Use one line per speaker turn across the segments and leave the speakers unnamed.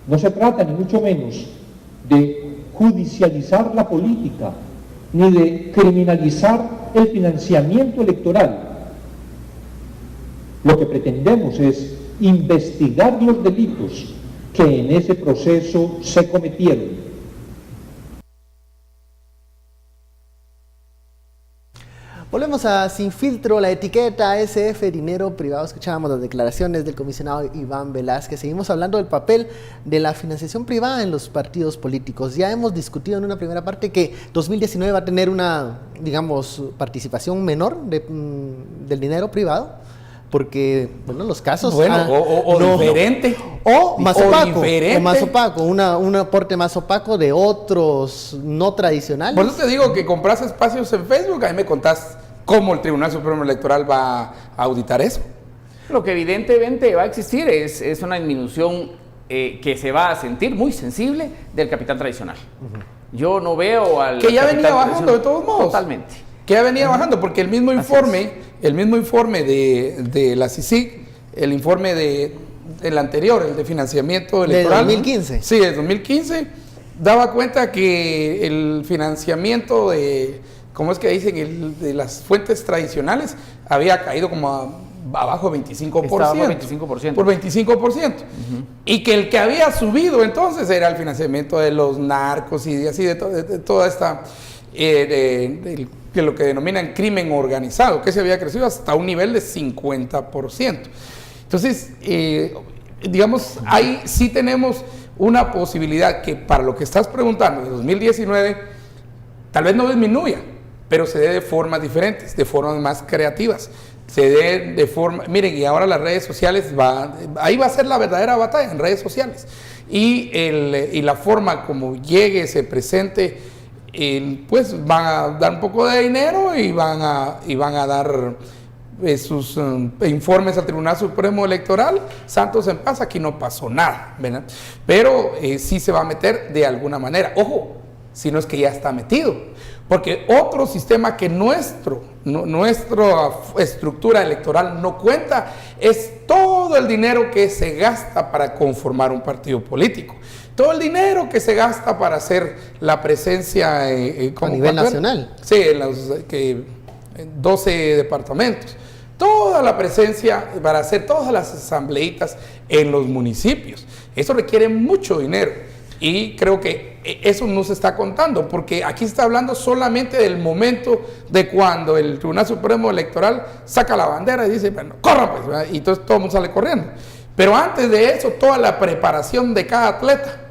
No se trata ni mucho menos de judicializar la política, ni de criminalizar el financiamiento electoral. Lo que pretendemos es investigar los delitos que en ese proceso se cometieron.
Volvemos a Sin Filtro, la etiqueta ASF, dinero privado. Escuchábamos las declaraciones del comisionado Iván Velázquez. Seguimos hablando del papel de la financiación privada en los partidos políticos. Ya hemos discutido en una primera parte que 2019 va a tener una, digamos, participación menor del dinero privado, porque, bueno, los casos...
diferente.
O más opaco, un aporte más opaco de otros no tradicionales.
Por eso te digo que compras espacios en Facebook, ahí me contás cómo el Tribunal Supremo Electoral va a auditar eso.
Lo que evidentemente va a existir es una disminución que se va a sentir muy sensible del capital tradicional. Yo no veo al...
Que ya venía bajando de todos modos.
Totalmente.
Que ya venía bajando, porque el mismo informe de la CICIG, el informe del anterior, el de financiamiento electoral.
¿De 2015?
Sí, de 2015, daba cuenta que el financiamiento de, ¿cómo es que dicen? De las fuentes tradicionales había caído como abajo 25%.
Estaba por 25%.
Por 25%. Y que el que había subido entonces era el financiamiento de los narcos y así, de toda esta... de lo que denominan crimen organizado, que se había crecido hasta un nivel de 50%. Entonces, digamos, ahí sí tenemos una posibilidad que para lo que estás preguntando, de 2019, tal vez no disminuya, pero se dé de formas diferentes, de formas más creativas, se dé de forma... Miren, y ahora las redes sociales, ahí va a ser la verdadera batalla, en redes sociales. Y la forma como llegue, se presente... pues van a dar un poco de dinero y van a dar sus informes al Tribunal Supremo Electoral. Santos en paz, aquí no pasó nada, ¿verdad? Pero sí se va a meter de alguna manera. Ojo, si no es que ya está metido, porque otro sistema que nuestra estructura electoral no cuenta es todo el dinero que se gasta para conformar un partido político. Todo el dinero que se gasta para hacer la presencia
a nivel nacional.
Sí, en 12 departamentos. Toda la presencia para hacer todas las asambleitas en los municipios. Eso requiere mucho dinero. Y creo que eso no se está contando, porque aquí se está hablando solamente del momento de cuando el Tribunal Supremo Electoral saca la bandera y dice, bueno, corran pues, ¿verdad? Y entonces todo el mundo sale corriendo. Pero antes de eso, toda la preparación de cada atleta,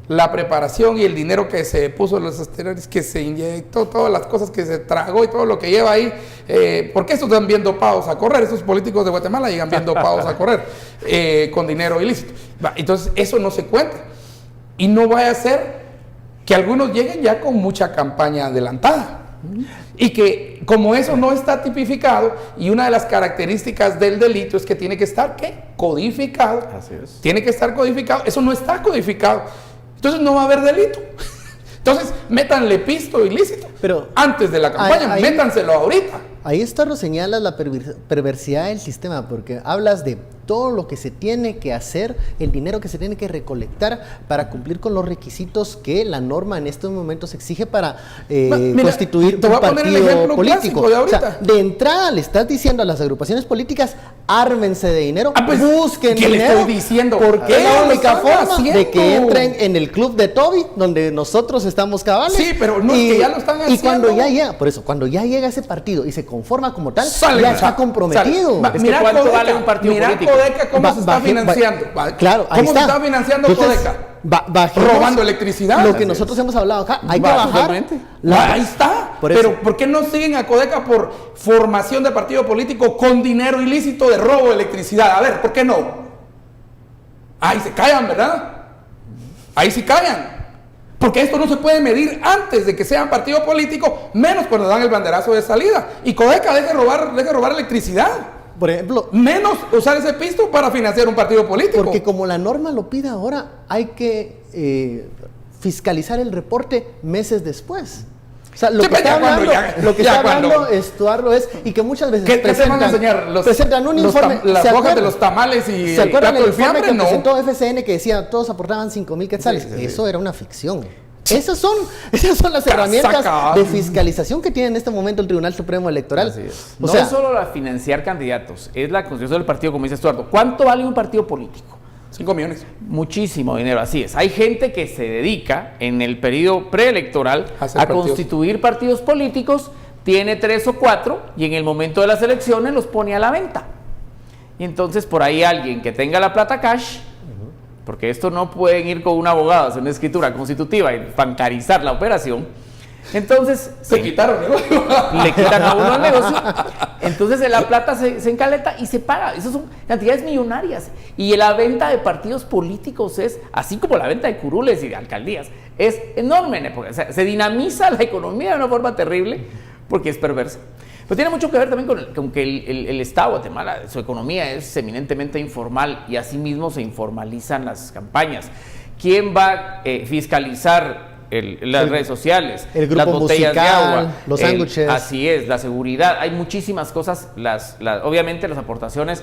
la preparación y el dinero que se puso en los esteroides, que se inyectó, todas las cosas que se tragó y todo lo que lleva ahí, porque estos están bien dopados a correr, esos políticos de Guatemala llegan bien dopados a correr, con dinero ilícito. Entonces eso no se cuenta, y no vaya a ser que algunos lleguen ya con mucha campaña adelantada, y que como eso no está tipificado, y una de las características del delito es que tiene que estar, ¿qué? Codificado.
Así es.
Tiene que estar codificado, eso no está codificado. Entonces no va a haber delito. Entonces, métanle pisto ilícito.
Pero
antes de la campaña, métanselo ahorita.
Ahí está, lo señalas, la perversidad del sistema, porque hablas de todo lo que se tiene que hacer, el dinero que se tiene que recolectar para cumplir con los requisitos que la norma en estos momentos exige para constituir un partido político. O sea, de entrada le estás diciendo a las agrupaciones políticas, ármense de dinero,
pues,
busquen
¿qué
dinero,
le estoy diciendo?
porque es la única forma
haciendo
de que entren en el club de Toby, donde nosotros estamos cabales.
Sí, pero no es que ya lo están haciendo.
Y cuando ya llega, por eso, cuando ya llega ese partido y se conforma como tal,
sale,
ya está comprometido.
Es que ¿cuánto vale un partido político?
Codeca, ¿cómo se está financiando?
Claro,
¿Cómo se está financiando Codeca? Robando electricidad.
Lo que nosotros hemos hablado acá, hay que bajar.
Ahí está. Pero ¿por qué no siguen a Codeca por formación de partido político con dinero ilícito de robo de electricidad? A ver, ¿por qué no? Ahí se callan, ¿verdad? Ahí sí callan. Porque esto no se puede medir antes de que sean partido político, menos cuando dan el banderazo de salida. Y Codeca deje robar electricidad.
Por ejemplo,
menos usar ese pisto para financiar un partido político.
Porque como la norma lo pide ahora, hay que fiscalizar el reporte meses después. O sea, lo
Sí,
que está hablando, lo que
ya
está
cuando-
hablando Estuardo es, y que muchas veces
¿Qué te van a enseñar?
presentan un informe.
Las
¿se
hojas
acuerdan?
de los tamales y
¿Se
el
acuerdan
plato
el
de
informe
fiambre?
que
No.
presentó FCN que decía todos aportaban 5,000 quetzales?
Sí, sí, sí.
Eso era una ficción. Esas son las herramientas
Casaca.
de fiscalización que tiene en este momento el Tribunal Supremo Electoral.
Así es.
O
No
sea,
es solo la financiar candidatos, es la constitución del partido, como dice Estuardo. ¿Cuánto vale un partido político?
5 millones.
Muchísimo dinero, así es. Hay gente que se dedica en el periodo preelectoral
Hacer
a
partidos.
constituir partidos políticos, tiene 3 o 4 y en el momento de las elecciones los pone a la venta. Y entonces por ahí alguien que tenga la plata cash, porque esto no pueden ir con un abogado, hacer una escritura constitutiva y bancarizar la operación, entonces
Se quitaron, ¿no?
le quitan a uno el negocio, entonces la plata se encaleta y se paga. Esas son cantidades millonarias. Y la venta de partidos políticos es, así como la venta de curules y de alcaldías, es enorme en época. O sea, se dinamiza la economía de una forma terrible porque es perversa. Pero tiene mucho que ver también con que el Estado de Guatemala, su economía es eminentemente informal y asimismo se informalizan las campañas. ¿Quién va a fiscalizar las redes sociales,
el grupo
las botellas de
musical,
agua,
los sándwiches?
Así es, la seguridad, hay muchísimas cosas. Obviamente las aportaciones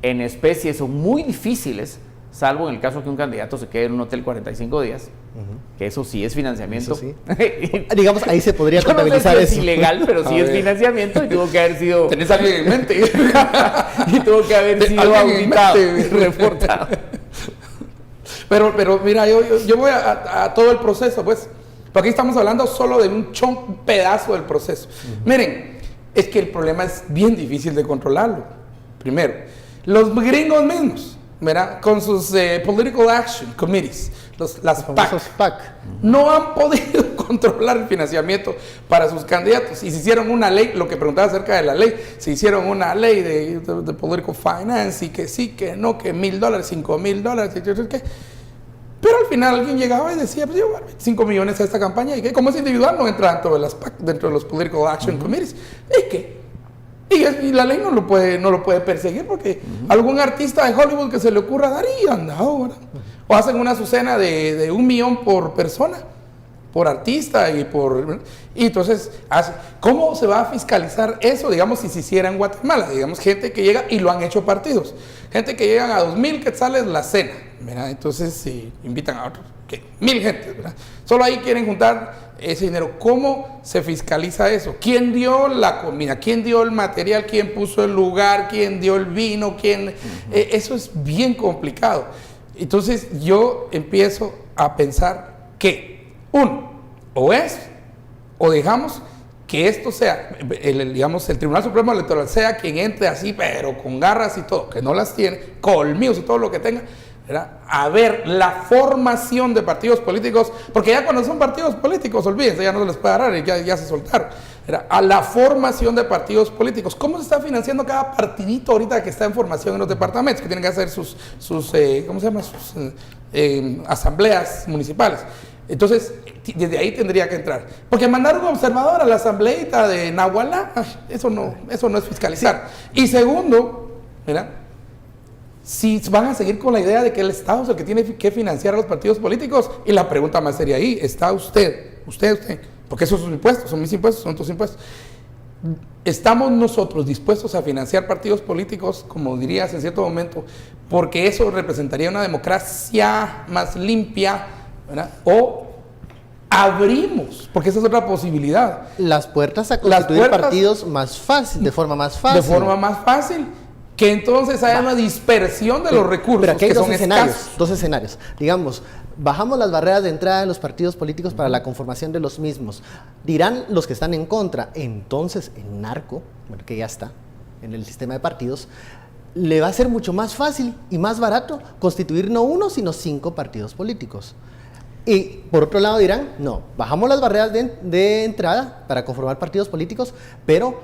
en especie son muy difíciles, salvo en el caso que un candidato se quede en un hotel 45 días, que eso sí es financiamiento.
Eso sí. Digamos, ahí se podría
Yo no sé
contabilizar
si es
eso.
ilegal, pero sí
A
es
ver.
financiamiento y tuvo que haber sido
Tenés a alguien en mente.
y tuvo que haber sido
Alguien en
auditado y
mente.
reportado.
Pero mira, yo voy a todo el proceso, pues. Porque aquí estamos hablando solo de un pedazo del proceso. Miren, es que el problema es bien difícil de controlarlo. Primero, los gringos mismos, ¿verdad? Con sus Political Action Committees, las PAC,
Famosos PAC.
no han podido controlar el financiamiento para sus candidatos. Y se hicieron una ley, lo que preguntaba acerca de la ley, se hicieron una ley de political finance y que sí, que no, que $1,000, $5,000, ¿qué? Pero al final alguien llegaba y decía, pues yo voy a dar 5 millones a esta campaña y que como es individual no entra dentro de las PAC, dentro de los Political Action Committees. Y la ley no lo puede perseguir porque algún artista de Hollywood que se le ocurra dar y andado, ¿verdad? O hacen una azucena de 1 millón por persona, por artista y entonces, ¿cómo se va a fiscalizar eso? Digamos, si se hiciera en Guatemala, digamos, gente que llega y lo han hecho partidos, gente que llegan a 2,000 quetzales la cena, ¿verdad? Entonces, si invitan a otros, ¿qué? 1,000 gentes, ¿verdad? Solo ahí quieren juntar ese dinero. ¿Cómo se fiscaliza eso? ¿Quién dio la comida? ¿Quién dio el material? ¿Quién puso el lugar? ¿Quién dio el vino? Eso es bien complicado. Entonces, yo empiezo a pensar que o dejamos que esto sea, digamos, el Tribunal Supremo Electoral sea quien entre así, pero con garras y todo, que no las tiene, colmillos y todo lo que tenga, ¿verdad? A ver la formación de partidos políticos, porque ya cuando son partidos políticos, olvídense, ya no se les puede agarrar, ya se soltaron, ¿verdad? A la formación de partidos políticos. ¿Cómo se está financiando cada partidito ahorita que está en formación en los departamentos, que tienen que hacer sus ¿cómo se llama? Sus asambleas municipales? Entonces, desde ahí tendría que entrar. Porque mandar un observador a la asambleita de Nahualá, eso no es fiscalizar. Y segundo, ¿verdad? Si van a seguir con la idea de que el Estado es el que tiene que financiar a los partidos políticos, y la pregunta más seria ahí, ¿está usted, porque esos son impuestos, son mis impuestos, son tus impuestos? ¿Estamos nosotros dispuestos a financiar partidos políticos, como dirías en cierto momento, porque eso representaría una democracia más limpia, ¿verdad? O abrimos, porque esa es otra posibilidad,
Las puertas a constituir partidos más fácil, de forma más fácil.
de forma más fácil, que entonces haya una dispersión de los recursos,
Pero aquí hay
que son
dos
escasos.
escenarios. Digamos, bajamos las barreras de entrada de los partidos políticos para la conformación de los mismos. Dirán los que están en contra, entonces el narco, bueno, que ya está en el sistema de partidos, le va a ser mucho más fácil y más barato constituir no 1, sino 5 partidos políticos. Y por otro lado dirán, no, bajamos las barreras de entrada para conformar partidos políticos, pero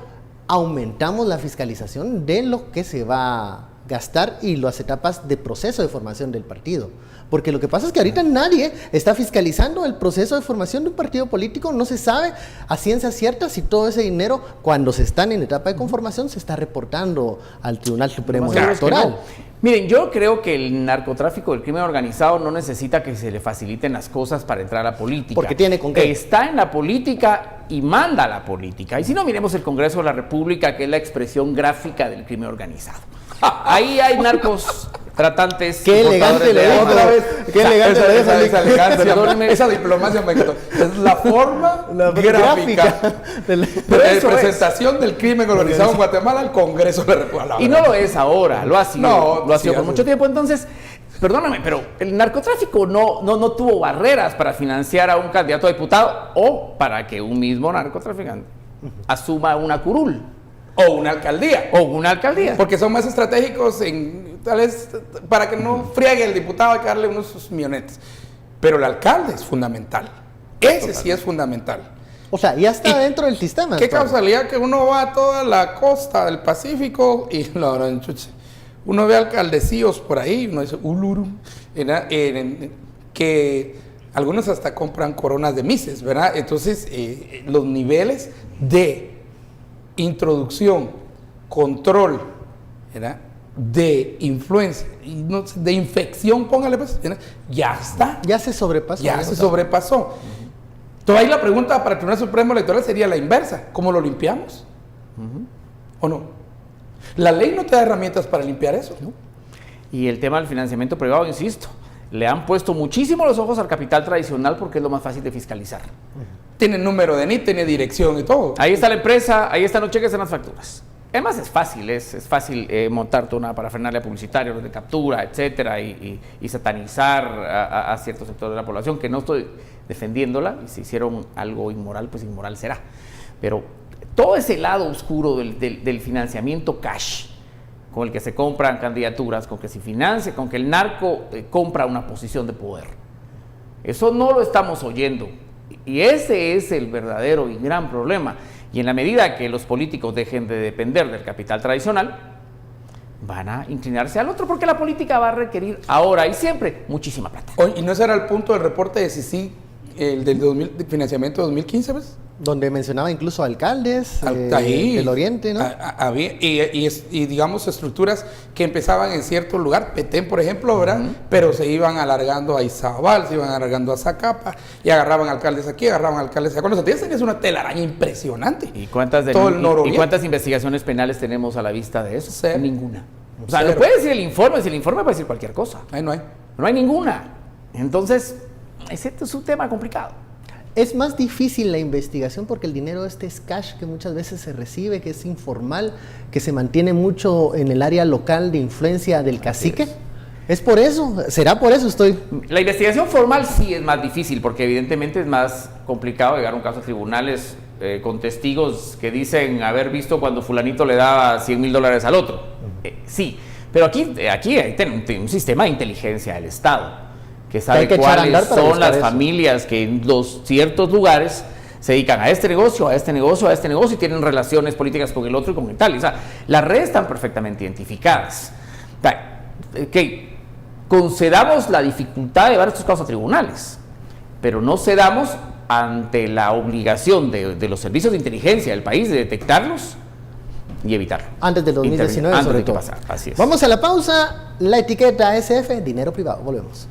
aumentamos la fiscalización de lo que se va a gastar y las etapas de proceso de formación del partido. Porque lo que pasa es que ahorita nadie está fiscalizando el proceso de formación de un partido político, no se sabe a ciencia cierta si todo ese dinero, cuando se están en etapa de conformación, se está reportando al Tribunal Supremo
Lo más seguro es que
Electoral.
no. Miren, yo creo que el narcotráfico, el crimen organizado no necesita que se le faciliten las cosas para entrar a la política.
Porque tiene con qué.
Está en la política y manda a la política. Y si no, miremos el Congreso de la República, que es la expresión gráfica del crimen organizado. Ahí hay narcos tratantes.
Qué elegante le dijo.
Otra vez.
Qué elegante le dijo.
Esa elegancia,
Perdóneme.
esa diplomacia me encantó. Es la forma
La
gráfica
de
de
eso
presentación del crimen organizado en Guatemala al Congreso de la República.
Y no lo es ahora, lo ha sido,
No,
lo ha
sí,
sido por
así.
mucho tiempo. Entonces, perdóname, pero el narcotráfico no tuvo barreras para financiar a un candidato a diputado o para que un mismo narcotraficante asuma una curul
O una alcaldía.
o una alcaldía.
Porque son más estratégicos tal vez para que no friegue el diputado, hay que darle unos sus millonetes. Pero el alcalde es fundamental. Ese sí es fundamental.
O sea, ya está
¿Y
dentro del sistema.
Qué
entonces.
causalidad que uno va a toda la costa del Pacífico y uno ve alcaldecillos por ahí, uno dice, uluru, que algunos hasta compran coronas de mises, ¿verdad? Entonces, los niveles de introducción, control, ¿verdad?, de influencia, y no sé, de infección, póngale pues, ¿verdad?, ya está.
Ya se sobrepasó.
Ya se sobrepasó. Entonces ahí la pregunta para el Tribunal Supremo Electoral sería la inversa. ¿Cómo lo limpiamos? ¿O no? La ley no te da herramientas para limpiar eso, ¿no?
Y el tema del financiamiento privado, insisto, le han puesto muchísimo los ojos al capital tradicional porque es lo más fácil de fiscalizar.
Tiene número de NIT, tiene dirección y todo.
Ahí está la empresa, ahí están los cheques en las facturas. Además es fácil montarte una parafernalia publicitaria, los de captura, etcétera, y satanizar a cierto sector de la población, que no estoy defendiéndola, y si hicieron algo inmoral, pues inmoral será. Pero todo ese lado oscuro del financiamiento cash, con el que se compran candidaturas, con que se financia, con que el narco compra una posición de poder, eso no lo estamos oyendo. Y ese es el verdadero y gran problema. Y en la medida que los políticos dejen de depender del capital tradicional, van a inclinarse al otro, porque la política va a requerir ahora y siempre muchísima plata.
¿Y no ese era el punto del reporte de Sisi, el del financiamiento de 2015, pues?
Donde mencionaba incluso alcaldes
Ahí,
del oriente, ¿no?
Había, y digamos estructuras que empezaban en cierto lugar, Petén por ejemplo, ¿verdad? Pero se iban alargando a Izabal, se iban alargando a Zacapa, y agarraban alcaldes aquí, agarraban alcaldes acá. Cuando se tenías una telaraña impresionante.
¿Y cuántas investigaciones penales tenemos a la vista de eso?
Cero.
Ninguna. O sea,
Cero.
no puede decir el informe, si el informe puede decir cualquier cosa.
Ahí no hay.
No hay ninguna. Entonces, ese es un tema complicado.
Es más difícil la investigación porque el dinero es cash que muchas veces se recibe, que es informal, que se mantiene mucho en el área local de influencia del cacique. ¿Es por eso? ¿Será por eso
La investigación formal sí es más difícil porque evidentemente es más complicado llegar a un caso a tribunales con testigos que dicen haber visto cuando fulanito le daba $100,000 al otro. Sí, pero aquí hay un sistema de inteligencia del Estado que sabe cuáles son las familias que en los ciertos lugares se dedican a este negocio, a este negocio, a este negocio y tienen relaciones políticas con el otro y con el tal. O sea, las redes están perfectamente identificadas. Que concedamos la dificultad de llevar estos casos a tribunales, pero no cedamos ante la obligación de los servicios de inteligencia del país de detectarlos y evitarlo.
Antes del 2019,
antes
sobre
de que
todo.
pasara. Así es.
Vamos a la pausa. La etiqueta SF, dinero privado. Volvemos.